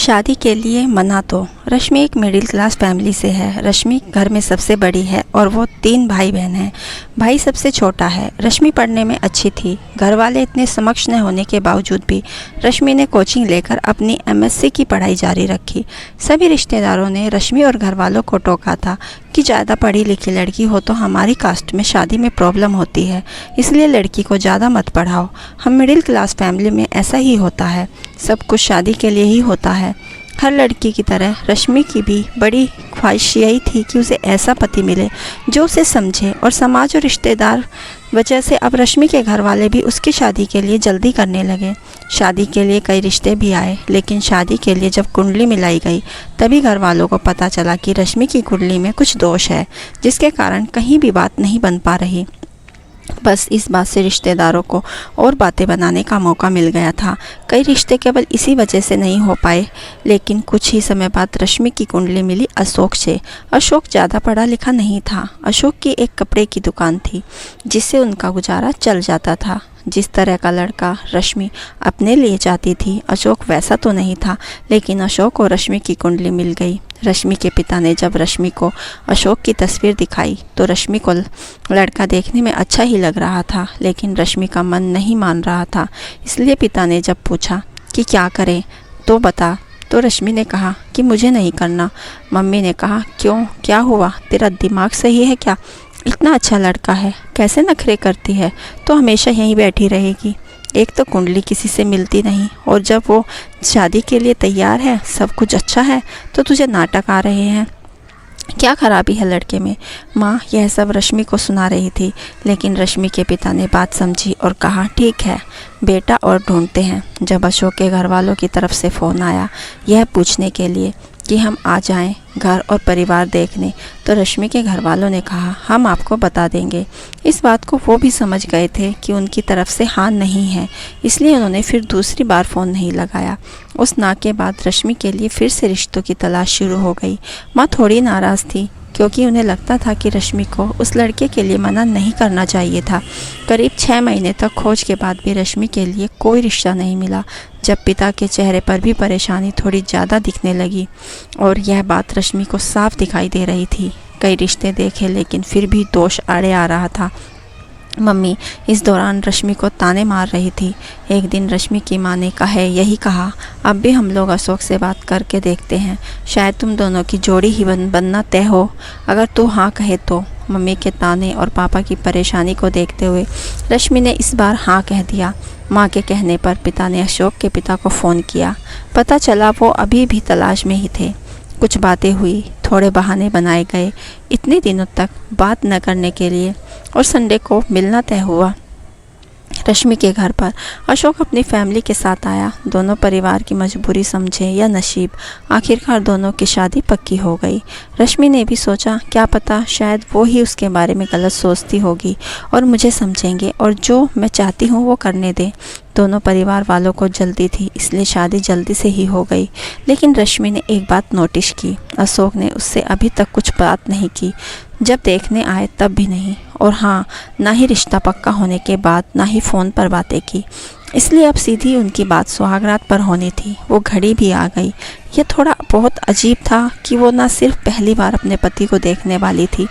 शादी के लिए मना तो रश्मि एक मिडिल क्लास फैमिली से है। रश्मि घर में सबसे बड़ी है और वो 3 भाई बहन हैं। भाई सबसे छोटा है। रश्मि पढ़ने में अच्छी थी। घर वाले इतने समक्ष न होने के बावजूद भी रश्मि ने कोचिंग लेकर अपनी एमएससी की पढ़ाई जारी रखी। सभी रिश्तेदारों ने रश्मि और घर वालों को टोका था कि ज़्यादा पढ़ी लिखी लड़की हो तो हमारी कास्ट में शादी में प्रॉब्लम होती है, इसलिए लड़की को ज़्यादा मत पढ़ाओ। हम मिडिल क्लास फैमिली में ऐसा ही होता है, सब कुछ शादी के लिए ही होता है। हर लड़की की तरह रश्मि की भी बड़ी ख्वाहिश यही थी कि उसे ऐसा पति मिले जो उसे समझे, और समाज और रिश्तेदार वजह से अब रश्मि के घर वाले भी उसकी शादी के लिए जल्दी करने लगे। शादी के लिए कई रिश्ते भी आए, लेकिन शादी के लिए जब कुंडली मिलाई गई तभी घर वालों को पता चला कि रश्मि की कुंडली में कुछ दोष है, जिसके कारण कहीं भी बात नहीं बन पा रही। बस इस बात से रिश्तेदारों को और बातें बनाने का मौका मिल गया था। कई रिश्ते केवल इसी वजह से नहीं हो पाए, लेकिन कुछ ही समय बाद रश्मि की कुंडली मिली अशोक से। अशोक ज़्यादा पढ़ा लिखा नहीं था। अशोक की एक कपड़े की दुकान थी जिससे उनका गुजारा चल जाता था। जिस तरह का लड़का रश्मि अपने लिए चाहती थी, अशोक वैसा तो नहीं था, लेकिन अशोक और रश्मि की कुंडली मिल गई। रश्मि के पिता ने जब रश्मि को अशोक की तस्वीर दिखाई तो रश्मि को लड़का देखने में अच्छा ही लग रहा था, लेकिन रश्मि का मन नहीं मान रहा था। इसलिए पिता ने जब पूछा कि क्या करें तो बता, तो रश्मि ने कहा कि मुझे नहीं करना। मम्मी ने कहा क्यों, क्या हुआ, तेरा दिमाग सही है क्या? इतना अच्छा लड़का है, कैसे नखरे करती है, तो हमेशा यहीं बैठी रहेगी। एक तो कुंडली किसी से मिलती नहीं, और जब वो शादी के लिए तैयार है, सब कुछ अच्छा है, तो तुझे नाटक आ रहे हैं। क्या खराबी है लड़के में? माँ यह सब रश्मि को सुना रही थी, लेकिन रश्मि के पिता ने बात समझी और कहा ठीक है बेटा, और ढूंढते हैं। जब अशोक के घर वालों की तरफ से फ़ोन आया यह पूछने के लिए कि हम आ जाएं घर और परिवार देखने, तो रश्मि के घर वालों ने कहा हम आपको बता देंगे। इस बात को वो भी समझ गए थे कि उनकी तरफ से हाँ नहीं है, इसलिए उन्होंने फिर दूसरी बार फ़ोन नहीं लगाया। उस ना के बाद रश्मि के लिए फिर से रिश्तों की तलाश शुरू हो गई। माँ थोड़ी नाराज़ थी, क्योंकि उन्हें लगता था कि रश्मि को उस लड़के के लिए मना नहीं करना चाहिए था। करीब 6 महीने तक खोज के बाद भी रश्मि के लिए कोई रिश्ता नहीं मिला। जब पिता के चेहरे पर भी परेशानी थोड़ी ज़्यादा दिखने लगी, और यह बात रश्मि को साफ दिखाई दे रही थी। कई रिश्ते देखे, लेकिन फिर भी दोष आड़े आ रहा था। मम्मी इस दौरान रश्मि को ताने मार रही थी। एक दिन रश्मि की माँ ने यही कहा अब भी हम लोग अशोक से बात करके देखते हैं, शायद तुम दोनों की जोड़ी ही बनना तय हो, अगर तू हाँ कहे तो। मम्मी के ताने और पापा की परेशानी को देखते हुए रश्मि ने इस बार हाँ कह दिया। माँ के कहने पर पिता ने अशोक के पिता को फ़ोन किया। पता चला वो अभी भी तलाश में ही थे। कुछ बातें हुई, थोड़े बहाने बनाए गए इतने दिनों तक बात न करने के लिए, और संडे को मिलना तय हुआ। रश्मि के घर पर अशोक अपनी फैमिली के साथ आया। दोनों परिवार की मजबूरी समझे या नसीब, आखिरकार दोनों की शादी पक्की हो गई। रश्मि ने भी सोचा क्या पता शायद वो ही उसके बारे में गलत सोचती होगी और मुझे समझेंगे और जो मैं चाहती हूँ वो करने दें। दोनों परिवार वालों को जल्दी थी, इसलिए शादी जल्दी से ही हो गई। लेकिन रश्मि ने एक बात नोटिस की, अशोक ने उससे अभी तक कुछ बात नहीं की। जब देखने आए तब भी नहीं, और हाँ ना ही रिश्ता पक्का होने के बाद ना ही फ़ोन पर बातें की। इसलिए अब सीधी उनकी बात सुहागरात पर होनी थी। वो घड़ी भी आ गई। यह थोड़ा बहुत अजीब था कि वो ना सिर्फ पहली बार अपने पति को देखने वाली थी,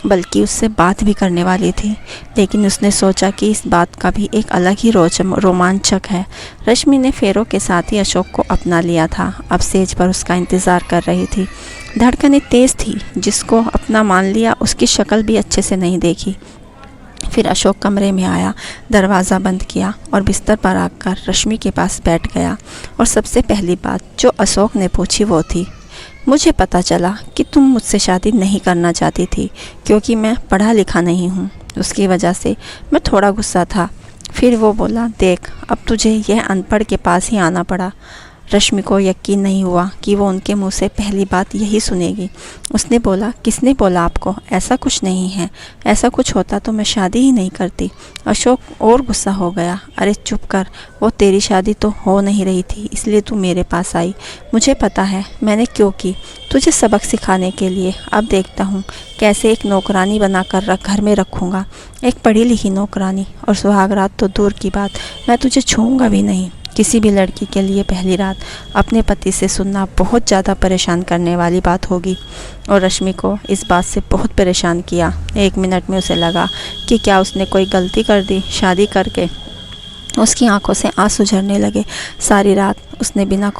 बल्कि उससे बात भी करने वाली थी। लेकिन उसने सोचा कि इस बात का भी एक अलग ही रोमांचक है। रश्मि ने फेरों के साथ ही अशोक को अपना लिया था। अब सेज पर उसका इंतज़ार कर रही थी। धड़कनें तेज़ थी। जिसको अपना मान लिया उसकी शक्ल भी अच्छे से नहीं देखी। फिर अशोक कमरे में आया, दरवाज़ा बंद किया और बिस्तर पर आकर रश्मि के पास बैठ गया। और सबसे पहली बात जो अशोक ने पूछी वो थी, मुझे पता चला कि तुम मुझसे शादी नहीं करना चाहती थी, क्योंकि मैं पढ़ा लिखा नहीं हूँ। उसकी वजह से मैं थोड़ा गुस्सा था। फिर वो बोला देख अब तुझे यह अनपढ़ के पास ही आना पड़ा। रश्मि को यकीन नहीं हुआ कि वो उनके मुंह से पहली बात यही सुनेगी। उसने बोला किसने बोला आपको? ऐसा कुछ नहीं है, ऐसा कुछ होता तो मैं शादी ही नहीं करती। अशोक और गुस्सा हो गया। अरे चुप कर, वो तेरी शादी तो हो नहीं रही थी, इसलिए तू मेरे पास आई। मुझे पता है मैंने क्यों की, तुझे सबक सिखाने के लिए। अब देखता हूँ कैसे एक नौकरानी बनाकर घर में रखूँगा, एक पढ़ी लिखी नौकरानी, और सुहागरात तो दूर की बात, मैं तुझे छूऊंगा भी नहीं। किसी भी लड़की के लिए पहली रात अपने पति से सुनना बहुत ज़्यादा परेशान करने वाली बात होगी और रश्मि को इस बात से बहुत परेशान किया। 1 मिनट में उसे लगा कि क्या उसने कोई गलती कर दी। शादी करके उसकी आंखों से आंसू झरने लगे। सारी रात उसने बिना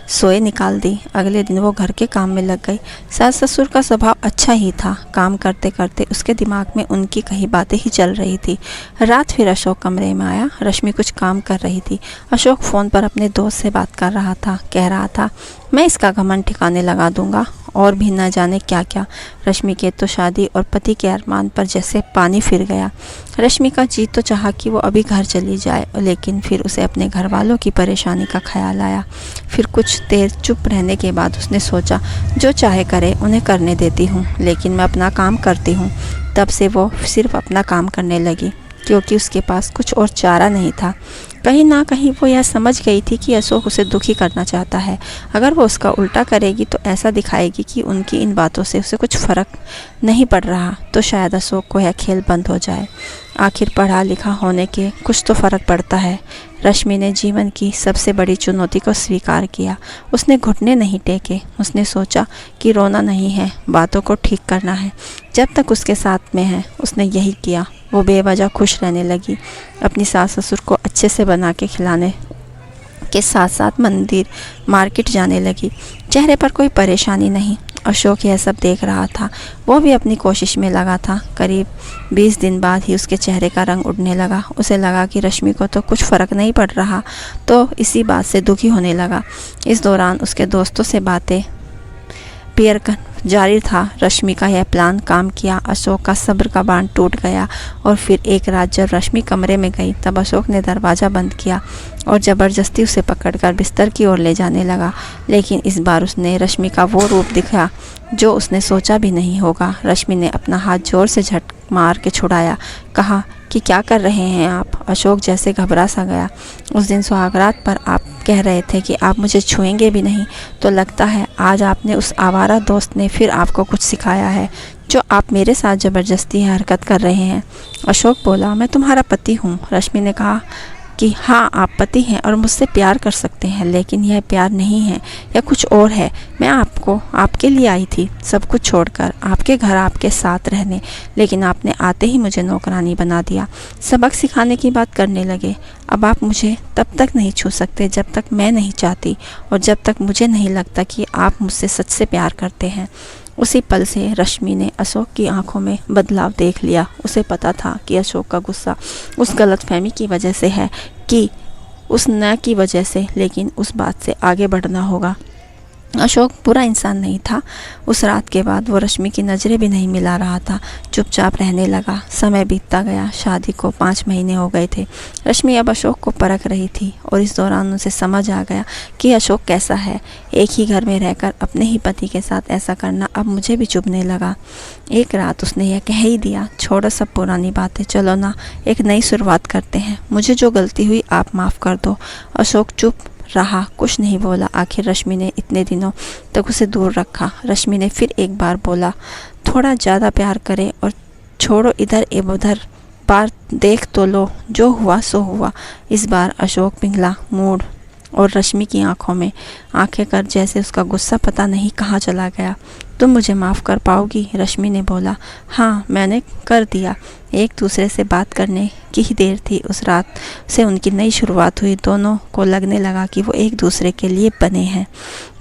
सोए निकाल दी। अगले दिन वो घर के काम में लग गई। सास ससुर का स्वभाव अच्छा ही था। काम करते करते उसके दिमाग में उनकी कई बातें ही चल रही थी। रात फिर अशोक कमरे में आया। रश्मि कुछ काम कर रही थी। अशोक फ़ोन पर अपने दोस्त से बात कर रहा था। कह रहा था, मैं इसका घमंड ठिकाने लगा दूंगा और भी न जाने क्या क्या। रश्मि के तो शादी और पति के अरमान पर जैसे पानी फिर गया। रश्मि का जी तो चाहा कि वो अभी घर चली जाए, लेकिन फिर उसे अपने घर वालों की परेशानी का ख्याल आया। फिर कुछ देर चुप रहने के बाद उसने सोचा, जो चाहे करे, उन्हें करने देती हूँ, लेकिन मैं अपना काम करती हूँ। तब से वो सिर्फ अपना काम करने लगी, क्योंकि उसके पास कुछ और चारा नहीं था। कहीं ना कहीं वो यह समझ गई थी कि अशोक उसे दुखी करना चाहता है। अगर वो उसका उल्टा करेगी तो ऐसा दिखाएगी कि उनकी इन बातों से उसे कुछ फ़र्क नहीं पड़ रहा, तो शायद अशोक को यह खेल बंद हो जाए। आखिर पढ़ा लिखा होने के कुछ तो फ़र्क पड़ता है। रश्मि ने जीवन की सबसे बड़ी चुनौती को स्वीकार किया। उसने घुटने नहीं टेके। उसने सोचा कि रोना नहीं है, बातों को ठीक करना है। जब तक उसके साथ में है उसने यही किया। वो बेवजह खुश रहने लगी। अपनी सास ससुर को अच्छे से बना के खिलाने के साथ साथ मंदिर मार्केट जाने लगी। चेहरे पर कोई परेशानी नहीं। अशोक यह सब देख रहा था। वो भी अपनी कोशिश में लगा था। करीब 20 दिन बाद ही उसके चेहरे का रंग उड़ने लगा। उसे लगा कि रश्मि को तो कुछ फ़र्क नहीं पड़ रहा, तो इसी बात से दुखी होने लगा। इस दौरान उसके दोस्तों से बातें पेयर जारी था। रश्मि का यह प्लान काम किया। अशोक का सब्र का बांध टूट गया और फिर एक रात जब रश्मि कमरे में गई तब अशोक ने दरवाज़ा बंद किया और ज़बरदस्ती उसे पकड़कर बिस्तर की ओर ले जाने लगा। लेकिन इस बार उसने रश्मि का वो रूप दिखा जो उसने सोचा भी नहीं होगा। रश्मि ने अपना हाथ ज़ोर से झट मार के छुड़ाया। कहा कि क्या कर रहे हैं आप? अशोक जैसे घबरा सा गया। उस दिन सुहागरात पर आप कह रहे थे कि आप मुझे छुएंगे भी नहीं, तो लगता है आज आपने उस आवारा दोस्त ने फिर आपको कुछ सिखाया है जो आप मेरे साथ ज़बरदस्ती हरकत कर रहे हैं। अशोक बोला, मैं तुम्हारा पति हूँ। रश्मि ने कहा कि हाँ, आप पति हैं और मुझसे प्यार कर सकते हैं, लेकिन यह प्यार नहीं है, यह कुछ और है। मैं आपके लिए आई थी, सब कुछ छोड़कर आपके घर आपके साथ रहने, लेकिन आपने आते ही मुझे नौकरानी बना दिया। सबक सिखाने की बात करने लगे। अब आप मुझे तब तक नहीं छू सकते जब तक मैं नहीं चाहती और जब तक मुझे नहीं लगता कि आप मुझसे सच से प्यार करते हैं। उसी पल से रश्मि ने अशोक की आंखों में बदलाव देख लिया। उसे पता था कि अशोक का गुस्सा उस गलतफहमी की वजह से है कि उस न की वजह से, लेकिन उस बात से आगे बढ़ना होगा। अशोक बुरा इंसान नहीं था। उस रात के बाद वो रश्मि की नज़रें भी नहीं मिला रहा था। चुपचाप रहने लगा। समय बीतता गया। शादी को 5 महीने हो गए थे। रश्मि अब अशोक को परख रही थी और इस दौरान उसे समझ आ गया कि अशोक कैसा है। एक ही घर में रहकर अपने ही पति के साथ ऐसा करना अब मुझे भी चुभने लगा। एक रात उसने यह कह ही दिया, छोड़ो सब पुरानी बातें, चलो ना एक नई शुरुआत करते हैं। मुझे जो गलती हुई आप माफ़ कर दो। अशोक चुप रहा, कुछ नहीं बोला। आखिर रश्मि ने इतने दिनों तक उसे दूर रखा। रश्मि ने फिर एक बार बोला, थोड़ा ज़्यादा प्यार करें और छोड़ो इधर उधर बार देख तो लो, जो हुआ सो हुआ। इस बार अशोक पिघला। मूड और रश्मि की आंखों में आंखें कर जैसे उसका गुस्सा पता नहीं कहाँ चला गया। तुम मुझे माफ़ कर पाओगी? रश्मि ने बोला। हाँ, मैंने कर दिया। एक दूसरे से बात करने की ही देर थी। उस रात से उनकी नई शुरुआत हुई। दोनों को लगने लगा कि वो एक दूसरे के लिए बने हैं।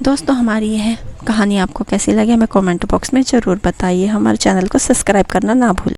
दोस्तों, हमारी यह कहानी आपको कैसी लगी हमें कमेंट बॉक्स में ज़रूर बताइए। हमारे चैनल को सब्सक्राइब करना ना भूलें।